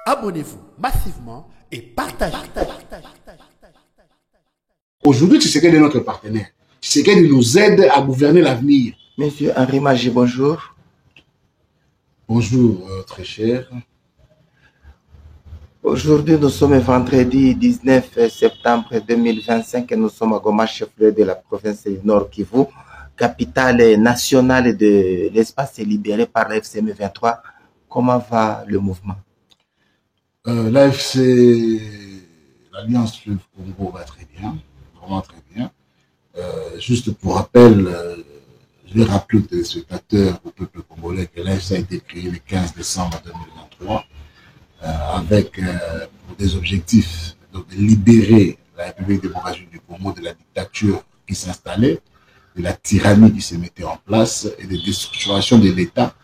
Abonnez-vous massivement et partagez. Aujourd'hui, Tshisekedi est notre partenaire. Tshisekedi nous aide à gouverner l'avenir. Monsieur Henri Maggi, bonjour. Bonjour, très cher. Aujourd'hui, nous sommes vendredi 19 septembre 2025 et nous sommes à Goma, chef-lieu de la province du Nord Kivu, capitale nationale de l'espace libéré par l'FCM 23. Comment va le mouvement? L'AFC, l'Alliance Fleuve Congo va très bien, vraiment très bien. Juste pour rappel, je vais rappeler aux téléspectateurs, au peuple congolais, que l'AFC a été créé le 15 décembre 2023 avec pour des objectifs donc, de libérer la République démocratique du Congo de la dictature qui s'installait, de la tyrannie qui se mettait en place et de déstructuration de l'État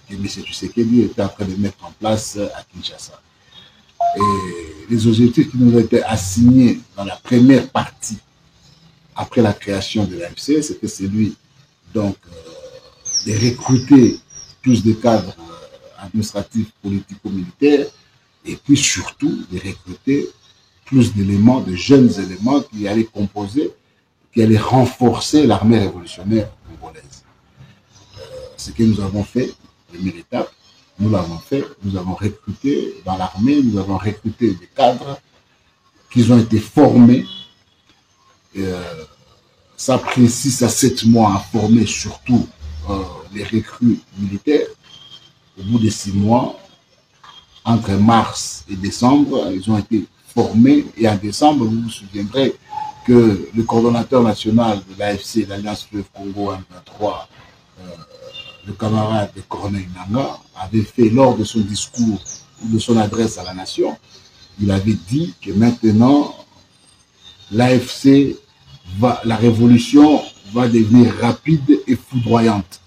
que M. Tshisekedi était en train de mettre en place à Kinshasa. Et les objectifs qui nous ont été assignés dans la première partie après la création de l'AFC, c'était celui donc de recruter plus de cadres administratifs, politico-militaires et puis surtout de recruter plus d'éléments, de jeunes éléments qui allaient composer, qui allaient renforcer l'armée révolutionnaire congolaise. Ce que nous avons fait, première étape, nous l'avons fait, nous avons recruté dans l'armée, nous avons recruté des cadres qui ont été formés. Ça a pris 6 à 7 mois à former surtout les recrues militaires. Au bout de 6 mois, entre mars et décembre, ils ont été formés. Et en décembre, vous vous souviendrez que le coordonnateur national de l'AFC, l'Alliance Fleuve Congo M23, le camarade de Corneille Nangaa, avait fait lors de son discours ou de son adresse à la nation, il avait dit que maintenant, l'AFC, la révolution va devenir rapide et foudroyante.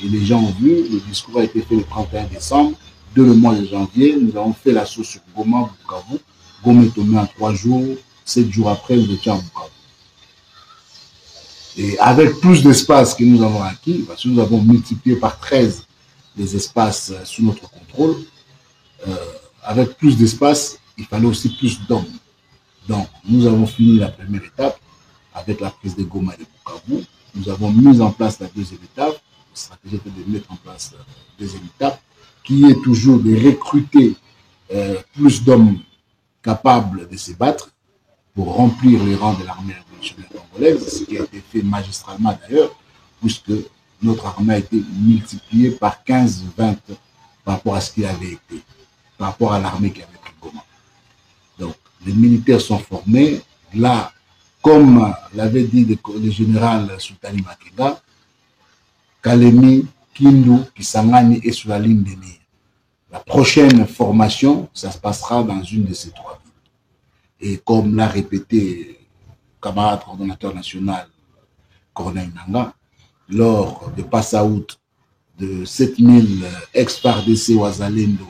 Et les gens ont vu, le discours a été fait le 31 décembre, dès le mois de janvier, nous avons fait l'assaut sur Goma, Bukavu. Goma est tombé en 3 jours, 7 jours après, nous étions à Bukavu. Et avec plus d'espace que nous avons acquis, parce que nous avons multiplié par 13 les espaces sous notre contrôle, avec plus d'espace, il fallait aussi plus d'hommes. Donc, nous avons fini la première étape avec la prise de Goma et de Bukavu. Nous avons mis en place la deuxième étape. La stratégie était de mettre en place la deuxième étape, qui est toujours de recruter plus d'hommes capables de se battre pour remplir les rangs de l'armée révolutionnaire congolaise, ce qui a été fait magistralement d'ailleurs, puisque notre armée a été multipliée par 15-20 par rapport à ce qu'il avait été, par rapport à l'armée qui avait pris Goma. Donc, les militaires sont formés. Là, comme l'avait dit le général Soutani Makenga, Kalemi, Kindu, Kisangani est sur la ligne de mire. La prochaine formation, ça se passera dans une de ces 3 villes. Et comme l'a répété le camarade coordonnateur national Corneille Nangaa, lors de pass-out de 7000 ex-FARDC Wazalendo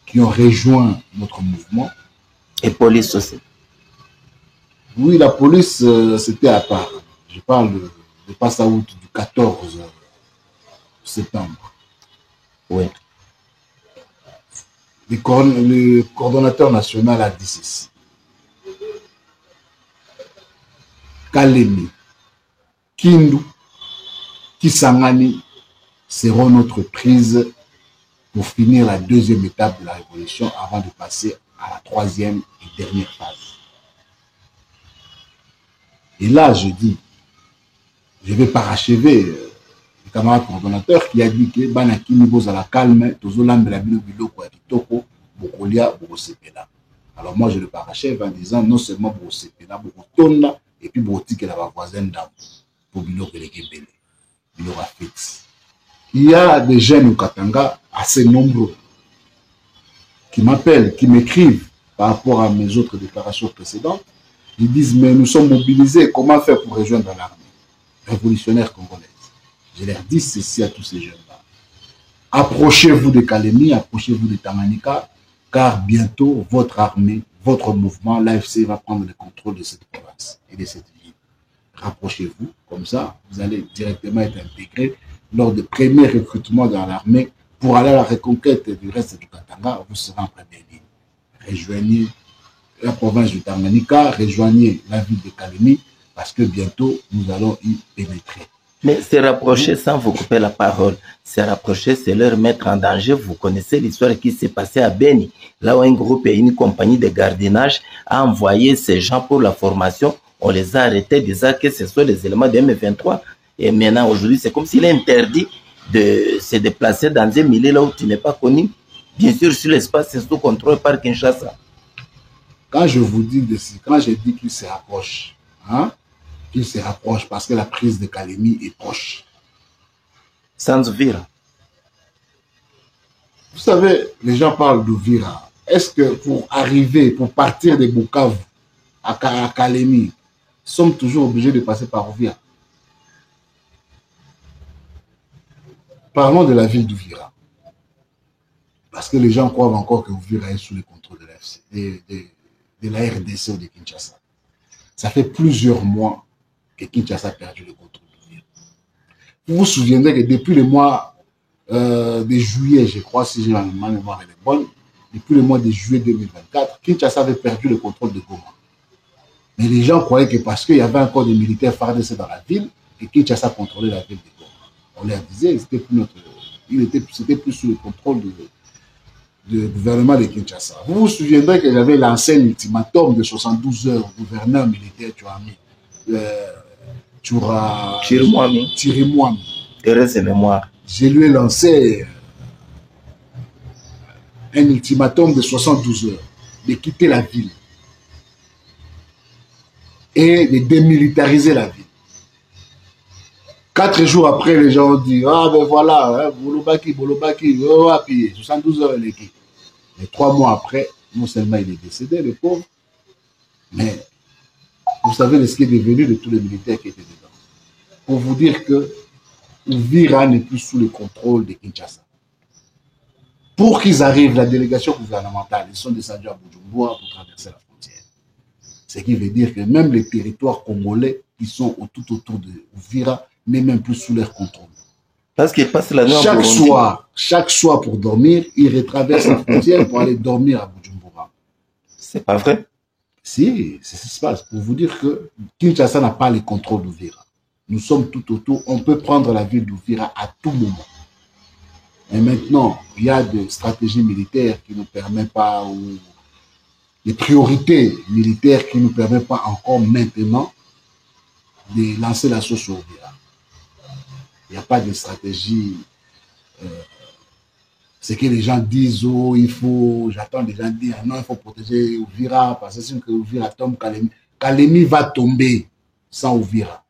qui ont rejoint notre mouvement. Et police aussi. Oui, la police, c'était à part. Je parle de pass-out du 14 septembre. Oui. Le coordonnateur national a dit ceci. Kalemi, Kindu, Kisangani seront notre prise pour finir la deuxième étape de la révolution avant de passer à la troisième et dernière phase. Et là, je dis, je vais parachever le camarade coordonnateur qui a dit que Banakini Boza la calme, Tozolambe la bilo kwa kitoko, Bokolia, Bokosepela. Alors moi, je le parachève en disant non seulement Bokosepela, Bokotonda, et puis Bokotika la voisine d'Am, pour bilo Kelekebele, bilo Rafet. Il y a des jeunes au Katanga assez nombreux qui m'appellent, qui m'écrivent par rapport à mes autres déclarations précédentes. Ils disent, mais nous sommes mobilisés, comment faire pour rejoindre l'armée révolutionnaire congolaise? Je leur dis ceci à tous ces jeunes-là. Approchez-vous de Kalemi, approchez-vous de Tanganyika, car bientôt, votre armée, votre mouvement, l'AFC va prendre le contrôle de cette province et de cette ville. Rapprochez-vous, comme ça, vous allez directement être intégrés lors des premiers recrutements dans l'armée pour aller à la reconquête du reste du Katanga, vous serez en première ligne. Rejoignez la province du Tanganyika, rejoignez la ville de Kalemi, parce que bientôt, nous allons y pénétrer. Mais se rapprocher, sans vous couper la parole, se rapprocher, c'est leur mettre en danger. Vous connaissez l'histoire qui s'est passée à Beni, là où un groupe et une compagnie de gardiennage a envoyé ces gens pour la formation. On les a arrêtés, disant que ce sont les éléments de M23. Et maintenant, aujourd'hui, c'est comme s'il est interdit de se déplacer dans un milieu là où tu n'es pas connu. Bien sûr, sur l'espace, c'est sous contrôle par Kinshasa. Quand je vous dis quand je dis qu'ils se rapprochent, hein, qu'ils se rapprochent parce que la prise de Kalemi est proche. Sans Uvira. Vous savez, les gens parlent d'Uvira. Est-ce que pour arriver, pour partir de Bukavu à Kalemi, nous sommes toujours obligés de passer par Uvira? Parlons de la ville d'Uvira. Parce que les gens croient encore que Uvira est sous le contrôle de la RDC ou de Kinshasa. Ça fait plusieurs mois que Kinshasa a perdu le contrôle d'Uvira. Vous vous souviendrez que depuis le mois de juillet, je crois, si j'ai ma mémoire est bonne, depuis le mois de juillet 2024, Kinshasa avait perdu le contrôle de Goma. Mais les gens croyaient que parce qu'il y avait encore des militaires FARDC dans la ville, que Kinshasa contrôlait la ville de Goma. On leur disait, c'était plus sous le contrôle du gouvernement de Kinshasa. Vous vous souviendrez que j'avais lancé un ultimatum de 72 heures au gouverneur militaire Chirimwami. Thérèse et mémoire. Je lui ai lancé un ultimatum de 72 heures de quitter la ville et de démilitariser la ville. 4 jours après, les gens ont dit, ah ben voilà, Bolobaki, 72 heures, il est qui. Et 3 mois après, non seulement il est décédé, le pauvre, mais vous savez ce qui est devenu de tous les militaires qui étaient dedans. Pour vous dire que Uvira n'est plus sous le contrôle de Kinshasa. Pour qu'ils arrivent, la délégation gouvernementale, ils sont descendus à Bujumbura pour traverser la frontière. Ce qui veut dire que même les territoires congolais qui sont tout autour de Uvira n'est même plus sous leur contrôle. Parce qu'ils passent la nuit chaque soir pour dormir, ils retraversent la frontière pour aller dormir à Bujumbura. C'est pas vrai? Si, c'est ce qui se passe. Pour vous dire que Kinshasa n'a pas le contrôle d'Uvira. Nous sommes tout autour. On peut prendre la ville d'Uvira à tout moment. Et maintenant, il y a des stratégies militaires qui ne nous permettent pas, ou des priorités militaires qui ne nous permettent pas encore maintenant de lancer la sauce sur Uvira. Il n'y a pas de stratégie. Ce que les gens disent, oh, j'attends des gens dire, non, il faut protéger Uvira, parce que si Uvira tombe, Kalemi va tomber sans Uvira.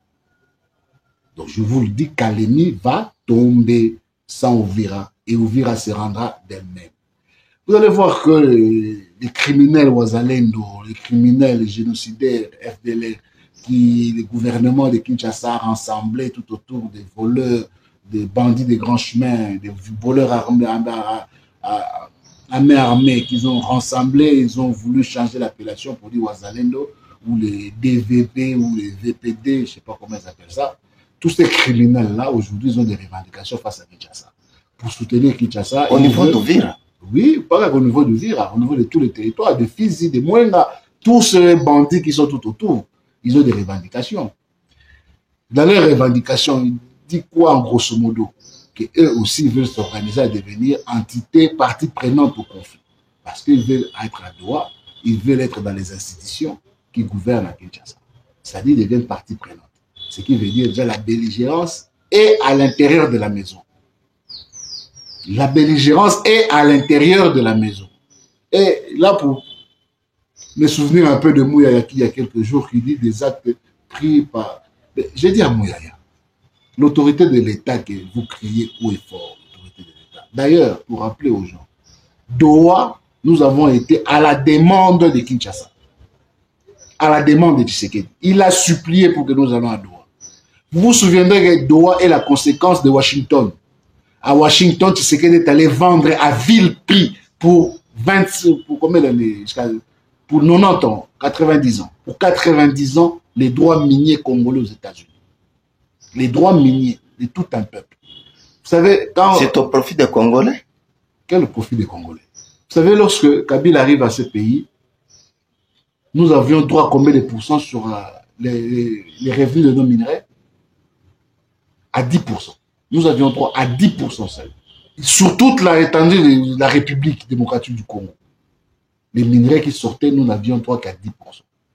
Donc je vous le dis, Kalemi va tomber sans Uvira, et Uvira se rendra d'elle-même. Vous allez voir que les criminels Wazalendo, les criminels génocidaires FDLR, le gouvernement de Kinshasa a rassemblé tout autour des voleurs, des bandits de grands chemins, des voleurs armés qu'ils ont rassemblés, ils ont voulu changer l'appellation pour dire Wazalendo, ou les DVP, ou les VPD, je ne sais pas comment ils appellent ça. Tous ces criminels-là, aujourd'hui, ils ont des revendications face à Kinshasa. Pour soutenir Kinshasa. Au niveau d'Uvira? Oui, pas au niveau d'Uvira, au niveau de tous les territoires, de Fizi, de Mwenga, tous ces bandits qui sont tout autour. Ils ont des revendications. Dans leurs revendications, ils disent quoi en grosso modo? Qu'eux aussi veulent s'organiser à devenir entité, partie prenante au conflit. Parce qu'ils veulent être à Doha, ils veulent être dans les institutions qui gouvernent à Kinshasa. C'est-à-dire, ils deviennent partie prenante. Ce qui veut dire déjà la belligérance est à l'intérieur de la maison. La belligérance est à l'intérieur de la maison. Et là, pour me souvenir un peu de Mouyaya qui, il y a quelques jours, qui dit des actes pris par... J'ai dit à Mouyaya, l'autorité de l'État que vous criez haut et fort, l'autorité de l'État. D'ailleurs, pour rappeler aux gens, Doha, nous avons été à la demande de Kinshasa, à la demande de Tshisekedi. Il a supplié pour que nous allions à Doha. Vous vous souviendrez que Doha est la conséquence de Washington. À Washington, Tshisekedi est allé vendre à vil prix pour combien d'années? Pour 90 ans, 90 ans. Pour 90 ans, les droits miniers congolais aux États-Unis. Les droits miniers de tout un peuple. savez, quand... C'est au profit des Congolais. Quel profit des Congolais? Vous savez, lorsque Kabila arrive à ce pays, nous avions droit à combien de pourcents sur les revenus de nos minerais? À 10%. Nous avions droit à 10% seul. Sur toute la étendue de la République démocratique du Congo. Les minerais qui sortaient, nous n'avions droit qu'à 10%.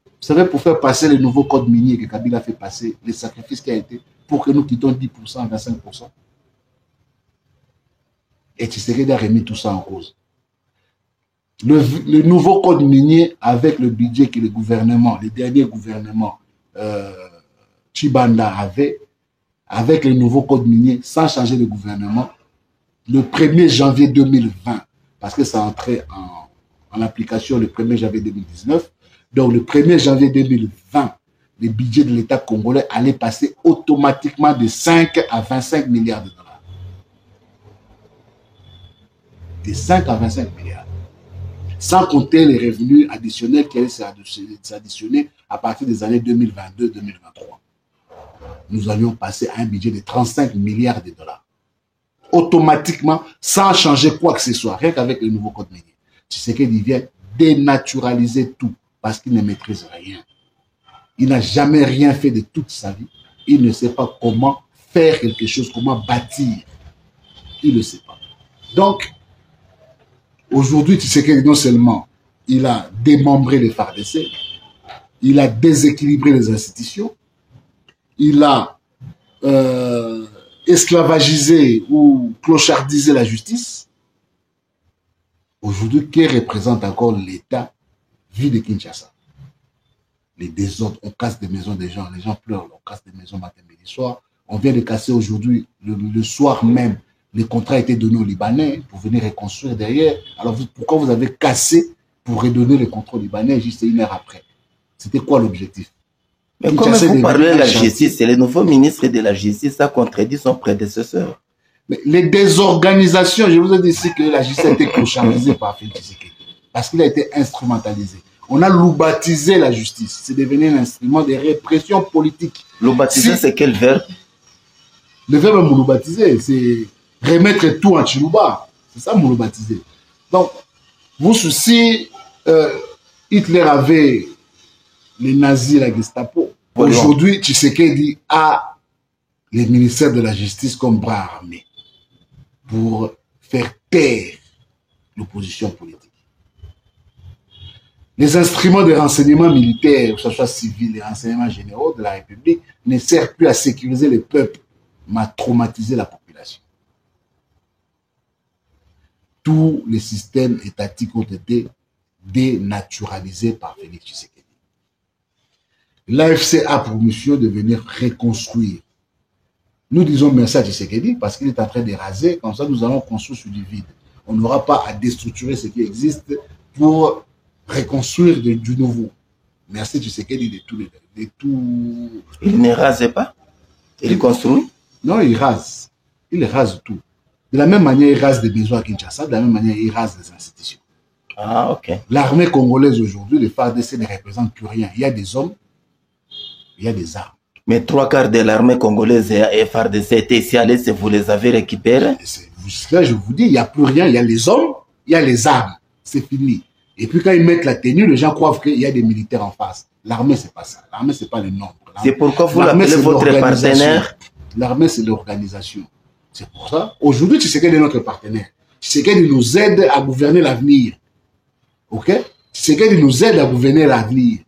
Vous savez, pour faire passer le nouveau code minier que Kabila a fait passer, les sacrifices qui a été pour que nous quittions 10% à 25%. Et Tshisekedi a remis tout ça en cause. Le nouveau code minier, avec le budget que le gouvernement, les derniers gouvernements Chibanda avait, avec le nouveau code minier, sans changer de gouvernement, le 1er janvier 2020, parce que ça entrait en application le 1er janvier 2019, donc le 1er janvier 2020, le budget de l'État congolais allait passer automatiquement de 5 à 25 milliards de dollars. De 5 à 25 milliards. Sans compter les revenus additionnels qui allaient s'additionner à partir des années 2022-2023. Nous allions passer à un budget de 35 milliards de dollars. Automatiquement, sans changer quoi que ce soit, rien qu'avec le nouveau code minier. Tshisekedi vient dénaturaliser tout parce qu'il ne maîtrise rien. Il n'a jamais rien fait de toute sa vie. Il ne sait pas comment faire quelque chose, comment bâtir. Il ne sait pas. Donc, aujourd'hui, Tshisekedi, non seulement il a démembré les FARDC, il a déséquilibré les institutions, il a esclavagisé ou clochardisé la justice. Aujourd'hui, qui représente encore l'État vu de Kinshasa? Les désordres, on casse des maisons des gens, les gens pleurent, on casse des maisons matin, midi, soir. On vient de casser aujourd'hui, le soir même, les contrats étaient donnés aux Libanais pour venir reconstruire derrière. Alors pourquoi vous avez cassé pour redonner les contrats aux Libanais juste une heure après? C'était quoi l'objectif? Mais comme vous parlez de la justice, c'est le nouveau ministre de la Justice a contredit son prédécesseur. Mais les désorganisations, je vous ai dit ici que la justice a été clochardisée par Félix Tshisekedi. Parce qu'il a été instrumentalisé. On a loubatisé la justice. C'est devenu un instrument de répression politique. Loubatiser, c'est quel verbe? Le verbe mouloubatiser, c'est remettre tout en chilouba. C'est ça, mouloubatiser. Donc, vous, si Hitler avait les nazis, la Gestapo, aujourd'hui, Tshisekedi a les ministères de la justice comme bras armés pour faire taire l'opposition politique. Les instruments de renseignement militaire, que ce soit civil, les renseignements généraux de la République, ne servent plus à sécuriser le peuple, mais à traumatiser la population. Tous les systèmes étatiques ont été dénaturalisés par Félix Tshisekedi. L'AFC a pour mission de venir reconstruire. Nous disons merci à Tshisekedi parce qu'il est en train de raser, comme ça nous allons construire sur du vide. On n'aura pas à déstructurer ce qui existe pour reconstruire du nouveau. Merci Tshisekedi de tout. Il ne rase pas? Il construit? Non, il rase. Il rase tout. De la même manière, il rase des maisons à Kinshasa, de la même manière, il rase des institutions. Ah, ok. L'armée congolaise aujourd'hui, les FARDC ne représentent plus rien. Il y a des hommes, il y a des armes. Mais 3/4 de l'armée congolaise et FARDC étaient ici à l'Est, vous les avez récupérés? Là, je vous dis, il n'y a plus rien. Il y a les hommes, il y a les armes. C'est fini. Et puis quand ils mettent la tenue, les gens croient qu'il y a des militaires en face. L'armée, c'est pas ça. L'armée, c'est pas le nombre. C'est pourquoi vous l'appelez votre partenaire? L'armée, c'est l'organisation. C'est pour ça. Aujourd'hui, Tshisekedi est notre partenaire. Tshisekedi nous aide à gouverner l'avenir. Ok? Tshisekedi nous aide à gouverner l'avenir.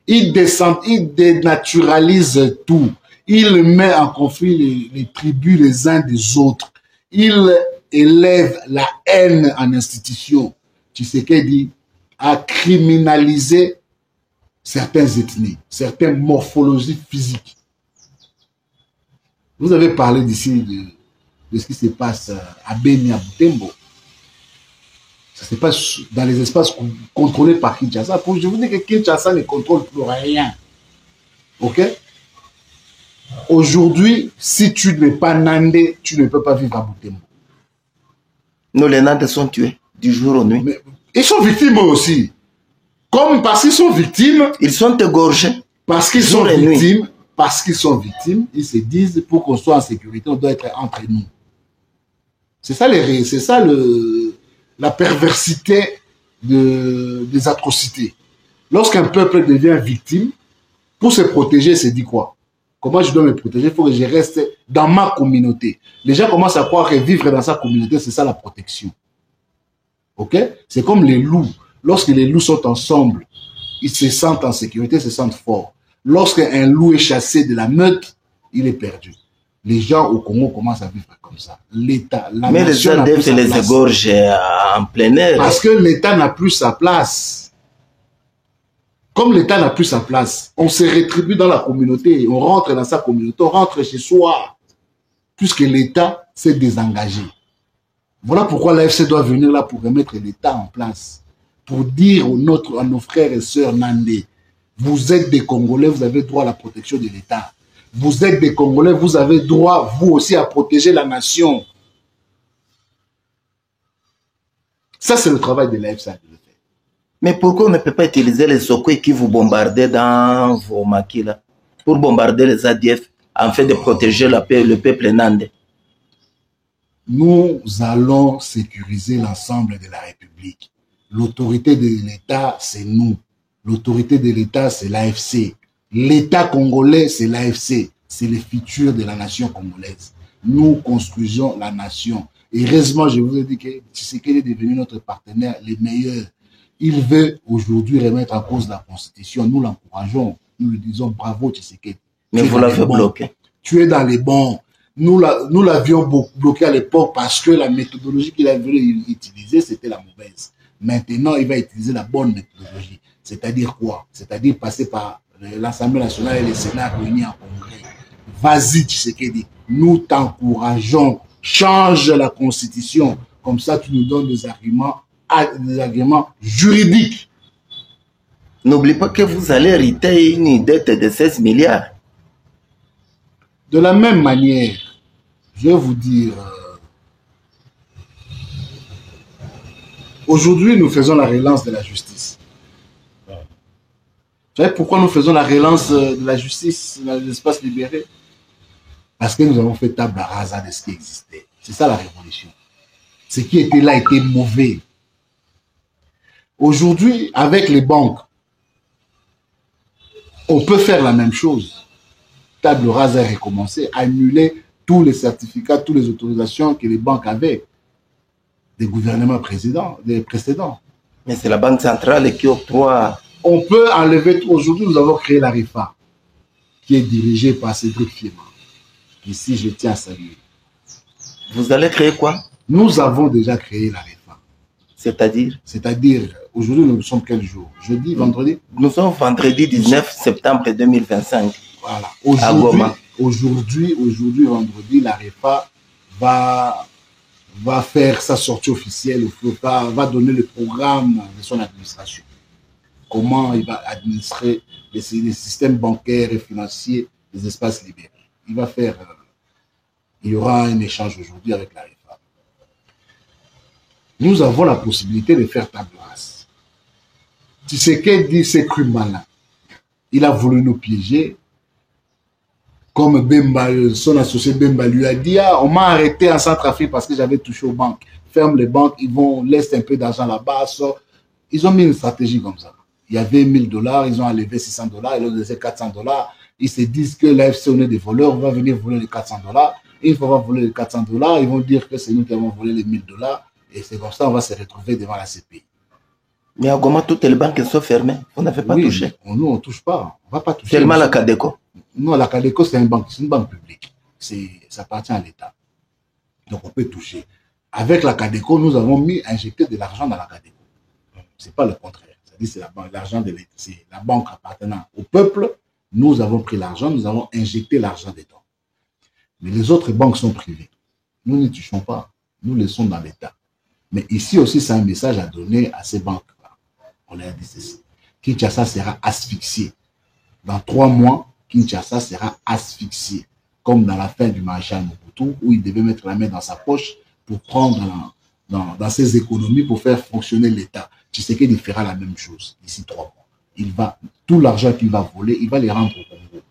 Il descend, il dénaturalise tout. Il met en conflit les tribus les uns des autres. Il élève la haine en institution. Tshisekedi a criminalisé certaines ethnies, certaines morphologies physiques. Vous avez parlé d'ici de ce qui se passe à Beni, à Butembo. Ça se passe dans les espaces contrôlés par Kinshasa. Je vous dis que Kinshasa ne contrôle plus rien. Ok? Aujourd'hui, si tu n'es pas Nandé, tu ne peux pas vivre à Butembo. Nous, les Nandés sont tués du jour au nuit. Mais ils sont victimes aussi. Comme parce qu'ils sont victimes. Ils sont égorgés. Parce qu'ils sont victimes. Parce qu'ils sont victimes, ils se disent, pour qu'on soit en sécurité, on doit être entre nous. C'est ça, la perversité des atrocités. Lorsqu'un peuple devient victime, pour se protéger, c'est dit quoi? Comment je dois me protéger? Il faut que je reste dans ma communauté. Les gens commencent à croire que vivre dans sa communauté, c'est ça la protection. Ok? C'est comme les loups. Lorsque les loups sont ensemble, ils se sentent en sécurité, se sentent forts. Lorsqu'un loup est chassé de la meute, il est perdu. Les gens au Congo commencent à vivre comme ça. L'État, la mais nation les ADF les égorgent en plein air. Parce que l'État n'a plus sa place. Comme l'État n'a plus sa place, on se rétribue dans la communauté, on rentre dans sa communauté, on rentre chez soi, puisque l'État s'est désengagé. Voilà pourquoi l'AFC doit venir là pour remettre l'État en place, pour dire à nos frères et sœurs nandais, vous êtes des Congolais, vous avez droit à la protection de l'État. Vous êtes des Congolais, vous avez droit, vous aussi, à protéger la nation. Ça, c'est le travail de l'AFC. Mais pourquoi on ne peut pas utiliser les Sokwe qui vous bombardaient dans vos maquis là, pour bombarder les ADF, afin de protéger le peuple nandais? Nous allons sécuriser l'ensemble de la République. L'autorité de l'État, c'est nous. L'autorité de l'État, c'est l'AFC. L'État congolais, c'est l'AFC. C'est le futur de la nation congolaise. Nous construisons la nation. Et heureusement, je vous ai dit que Tshisekedi est devenu notre partenaire, le meilleur. Il veut aujourd'hui remettre en cause la Constitution. Nous l'encourageons. Nous lui disons bravo Tshisekedi. Mais vous l'avez bloqué. Tu es dans les bons. Nous l'avions bloqué à l'époque parce que la méthodologie qu'il a voulu utiliser, c'était la mauvaise. Maintenant, il va utiliser la bonne méthodologie. C'est-à-dire quoi? C'est-à-dire passer par l'Assemblée nationale et le Sénat réunis en congrès. Vas-y Tshisekedi, nous t'encourageons. Change la Constitution. Comme ça, tu nous donnes des arguments juridiques. N'oublie pas que vous allez hériter une dette de 16 milliards. De la même manière, je vais vous dire, aujourd'hui, nous faisons la relance de la justice. Vous savez pourquoi nous faisons la relance de la justice dans l'espace libéré? Parce que nous avons fait table rasa de ce qui existait. C'est ça la révolution. Ce qui était là était mauvais. Aujourd'hui, avec les banques, on peut faire la même chose. Table rasa est recommencée, annuler tous les certificats, toutes les autorisations que les banques avaient des gouvernements des précédents. Mais c'est la Banque centrale qui octroie. On peut enlever tout. Aujourd'hui, nous avons créé la RIFA, qui est dirigée par Cédric Fiema. Ici, je tiens à saluer. Vous allez créer quoi? Nous avons déjà créé la RIFA. C'est-à-dire? C'est-à-dire, aujourd'hui, nous sommes quel jour? Jeudi, vendredi? Nous sommes vendredi 19 septembre 2025. Voilà. Aujourd'hui, vendredi, la RIFA va faire sa sortie officielle, va donner le programme de son administration. Comment il va administrer les systèmes bancaires et financiers des espaces libérés. Il y aura un échange aujourd'hui avec la RIFA. Nous avons la possibilité de faire table rase. Tshisekedi s'est cru malin. Il a voulu nous piéger. Comme Bemba, son associé Bemba lui a dit, ah, on m'a arrêté en Centrafrique parce que j'avais touché aux banques. Ferme les banques, ils vont laisser un peu d'argent là-bas. Ils ont mis une stratégie comme ça. Il y avait $1000, ils ont enlevé $600, ils ont laissé $400. Ils se disent que l'AFC, on est des voleurs, on va venir voler les $400. Et une fois qu'on va voler les $400, ils vont dire que c'est nous qui avons volé les $1000. Et c'est comme ça qu'on va se retrouver devant la CPI. Mais à Goma, toutes les banques sont fermées. Vous n'avez pas touché. Nous, on ne touche pas. On ne va pas toucher. Seulement la Cadeco. Non, la Cadeco, c'est une banque publique. Ça appartient à l'État. Donc, on peut toucher. Avec la Cadeco, nous avons injecté de l'argent dans la Cadeco. Ce n'est pas le contraire. C'est-à-dire c'est l'argent de l'État. C'est la banque appartenant au peuple. Nous avons pris l'argent, nous avons injecté l'argent dedans. Mais les autres banques sont privées. Nous ne touchons pas. Nous laissons dans l'État. Mais ici aussi, c'est un message à donner à ces banques-là. On leur dit ceci. Kinshasa sera asphyxié. Dans 3 mois, Kinshasa sera asphyxié. Comme dans la fin du maréchal Mobutu, où il devait mettre la main dans sa poche pour prendre dans ses économies pour faire fonctionner l'État. Tshisekedi fera la même chose d'ici 3 mois. Tout l'argent qu'il va voler, il va les rendre au Congo.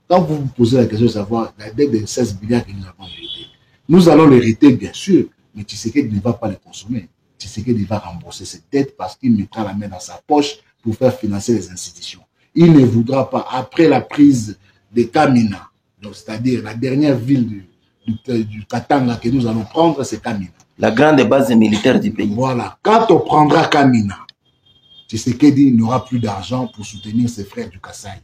Quand vous vous posez la question de savoir la dette de 16 milliards que nous avons héritée, nous allons l'hériter, bien sûr, mais Tshisekedi ne va pas les consommer. Tshisekedi va rembourser ses dettes parce qu'il mettra la main dans sa poche pour faire financer les institutions. Il ne voudra pas, après la prise de Kamina, c'est-à-dire la dernière ville du Katanga que nous allons prendre, c'est Kamina. La grande base militaire du pays. Voilà. Quand on prendra Kamina, Tshisekedi n'aura plus d'argent pour soutenir ses frères du Kasaï.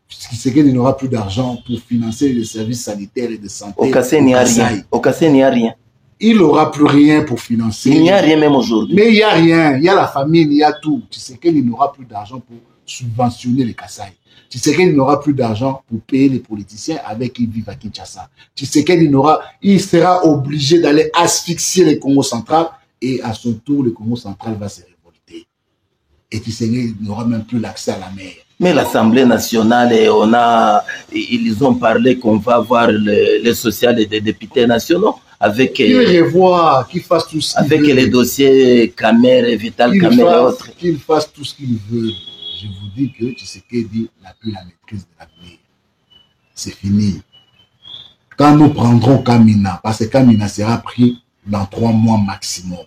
Tshisekedi n'aura plus d'argent pour financer les services sanitaires et de santé. Au Kasaï, il n'y a rien. Au Kasaï, il n'y a rien. Il n'aura plus rien pour financer. Il n'y a rien même aujourd'hui. Mais il n'y a rien. Il y a la famine, il y a tout. Tshisekedi n'aura plus d'argent pour subventionner les Kasaï. Tshisekedi n'aura plus d'argent pour payer les politiciens avec qui ils vivent à Kinshasa. Tshisekedi il sera obligé d'aller asphyxier le Congo central et à son tour, le Congo central va se révolter. Et Tshisekedi n'aura même plus l'accès à la mer. Mais l'Assemblée nationale, ils ont parlé qu'on va avoir les social et des députés nationaux avec qu'il fasse tout ce qu'il avec veut. Les dossiers Kamer, Vital Kamer et autres. Qu'il fasse tout ce qu'il veut. Je vous dis que Tshisekedi n'a plus la maîtrise de l'avenir. C'est fini. Quand nous prendrons Kamina, parce que Kamina sera pris dans 3 mois maximum,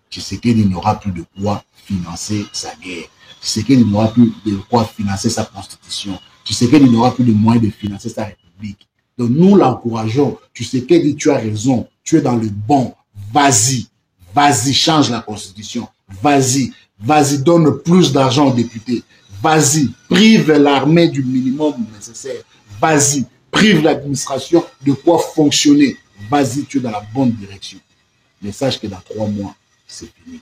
Tshisekedi n'aura plus de quoi financer sa guerre. Tshisekedi n'aura plus de quoi financer sa constitution. Tshisekedi n'aura plus de moyens de financer sa république. Donc nous l'encourageons. Tshisekedi, tu as raison. Tu es dans le bon. Vas-y. Vas-y, change la constitution. Vas-y. Vas-y, donne plus d'argent aux députés. Vas-y, prive l'armée du minimum nécessaire. Vas-y, prive l'administration de quoi fonctionner. Vas-y, tu es dans la bonne direction. Mais sache que dans 3 mois, c'est fini.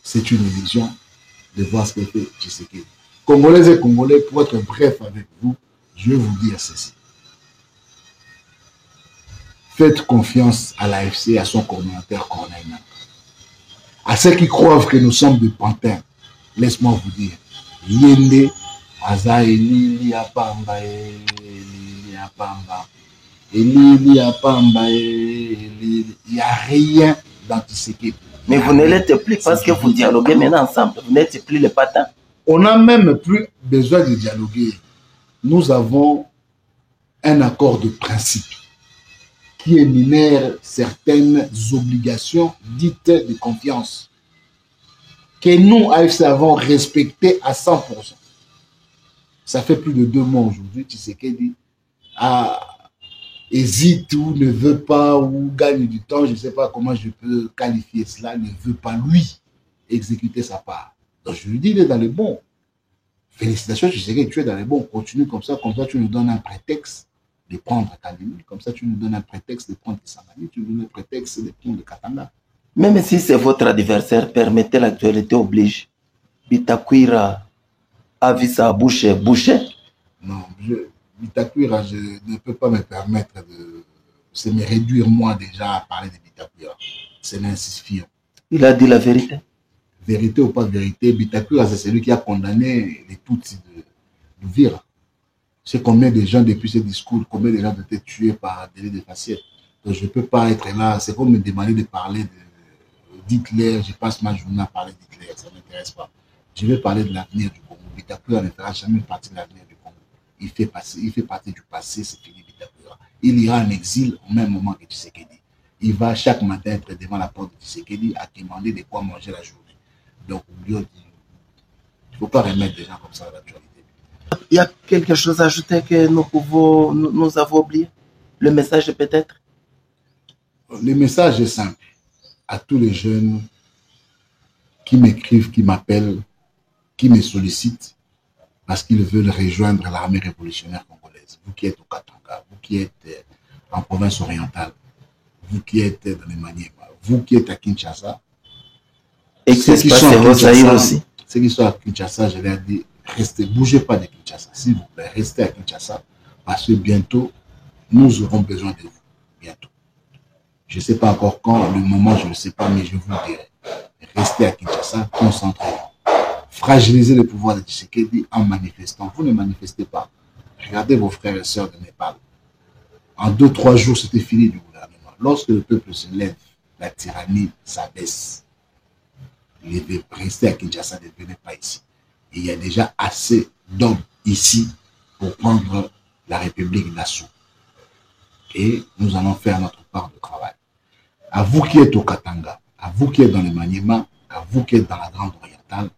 C'est une illusion de voir ce que fait Tshisekedi. Congolais et Congolais, pour être bref avec vous, je vais vous dire ceci. Faites confiance à l'AFC et à son coordinateur Corneille Nangaa. À ceux qui croient que nous sommes des pantins, laisse-moi vous dire, Yende, Aza Elili Apamba, Elili Apamba, Elili Apamba, Elili. Il n'y a rien dans Tshisekedi. Mais vous ne l'êtes plus parce que vous dialoguez maintenant ensemble. Vous n'êtes plus les patins. On n'a même plus besoin de dialoguer. Nous avons un accord de principe qui énumère certaines obligations dites de confiance que nous, AFC, avons respectées à 100%. Ça fait plus de 2 mois aujourd'hui, Tshisekedi hésite ou ne veut pas ou gagne du temps, je ne sais pas comment je peux qualifier cela, ne veut pas lui exécuter sa part. Donc je lui dis, il est dans le bon. Félicitations, Tshisekedi, tu es dans le bon. Continue comme ça tu nous donnes un prétexte de prendre Kalini, comme ça tu nous donnes un prétexte de prendre Kisangani, tu nous donnes un prétexte de prendre Katanga. Même si c'est votre adversaire, permettez, l'actualité oblige. Bitakwira a vu sa bouche bouchée. Non, Bitakwira, je ne peux pas me permettre de me réduire moi déjà à parler de Bitakwira. C'est l'insuffisant. Il a dit la vérité. Vérité ou pas vérité, Bitakwira, c'est celui qui a condamné les Tutsis de Vira. C'est combien de gens depuis ce discours, combien de gens ont été tués par délit de faciès. Donc je ne peux pas être là. C'est comme me demander de parler d'Hitler. Je passe ma journée à parler d'Hitler. Ça ne m'intéresse pas. Je vais parler de l'avenir du Congo. Bitakwira ne fera jamais partie de l'avenir du Congo. Il fait partie du passé, c'est fini Bitakwira. Il ira en exil au même moment que Tshisekedi. Il va chaque matin être devant la porte de Tshisekedi à demander de quoi manger la journée. Donc, il ne faut pas remettre des gens comme ça à l'actualité. Il y a quelque chose à ajouter que nous avons oublié? Le message peut-être? Le message est simple. À tous les jeunes qui m'écrivent, qui m'appellent, qui me sollicitent parce qu'ils veulent rejoindre l'armée révolutionnaire congolaise. Vous qui êtes au Katanga, vous qui êtes en province orientale, vous qui êtes dans les Maniema, vous qui êtes à Kinshasa, et ceux qui sont à Zaïre aussi. Ceux qui sont à Kinshasa, je leur dis, restez, bougez pas de Kinshasa, s'il vous plaît, restez à Kinshasa, parce que bientôt, nous aurons besoin de vous, bientôt. Je ne sais pas encore quand, le moment, je ne sais pas, mais je vous dirai. Restez à Kinshasa, concentrez-vous. Fragilisez le pouvoir de Tshisekedi en manifestant. Vous ne manifestez pas. Regardez vos frères et sœurs de Népal. En 2-3 jours, c'était fini du gouvernement. Lorsque le peuple se lève, la tyrannie s'abaisse. Restez à Kinshasa, ne venez pas ici. Et il y a déjà assez d'hommes ici pour prendre la République d'assaut. Et nous allons faire notre part de travail. À vous qui êtes au Katanga, à vous qui êtes dans le Maniema, à vous qui êtes dans la Grande Orientale,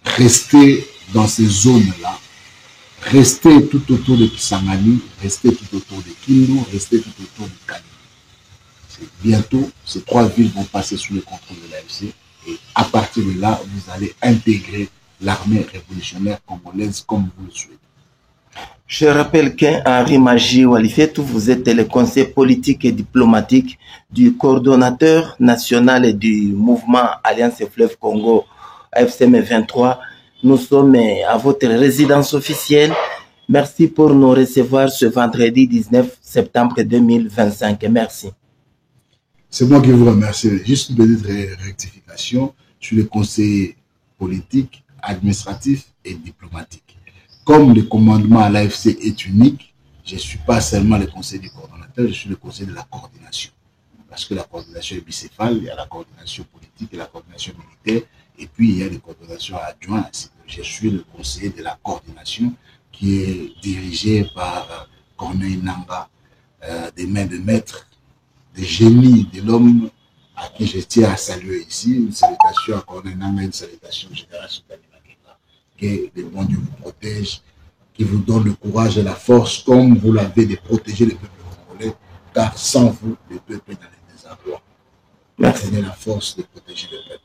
restez dans ces zones-là. Restez tout autour de Kisangani, restez tout autour de Kindu, restez tout autour de Kali. Bientôt, ces 3 villes vont passer sous le contrôle de l'AFC et à partir de là, vous allez intégrer l'armée révolutionnaire congolaise comme vous le souhaitez. Je rappelle qu'Henri Magie Walifetou, vous êtes le conseiller politique et diplomatique du coordonnateur national du mouvement Alliance Fleuve Congo AFCM 23. Nous sommes à votre résidence officielle. Merci pour nous recevoir ce vendredi 19 septembre 2025. Merci. C'est moi qui vous remercie. Juste une petite rectification. Je suis le conseiller politique, administratif et diplomatique. Comme le commandement à l'AFC est unique, je ne suis pas seulement le conseiller du coordonnateur, je suis le conseiller de la coordination. Parce que la coordination est bicéphale, il y a la coordination politique et la coordination militaire, et puis il y a les coordinations adjointes. Je suis le conseiller de la coordination qui est dirigé par Corneille Nanga, des mains de maître, des génies de l'homme à qui je tiens à saluer ici. Une salutation à Corneille Nanga, une salutation générale sur que le bon Dieu vous protège, qui vous donne le courage et la force, comme vous l'avez, de protéger le peuple congolais, car sans vous, le peuple est dans les désarrois. Merci. Tenez la force de protéger le peuple.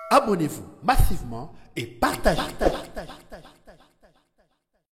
Abonnez-vous massivement et partagez.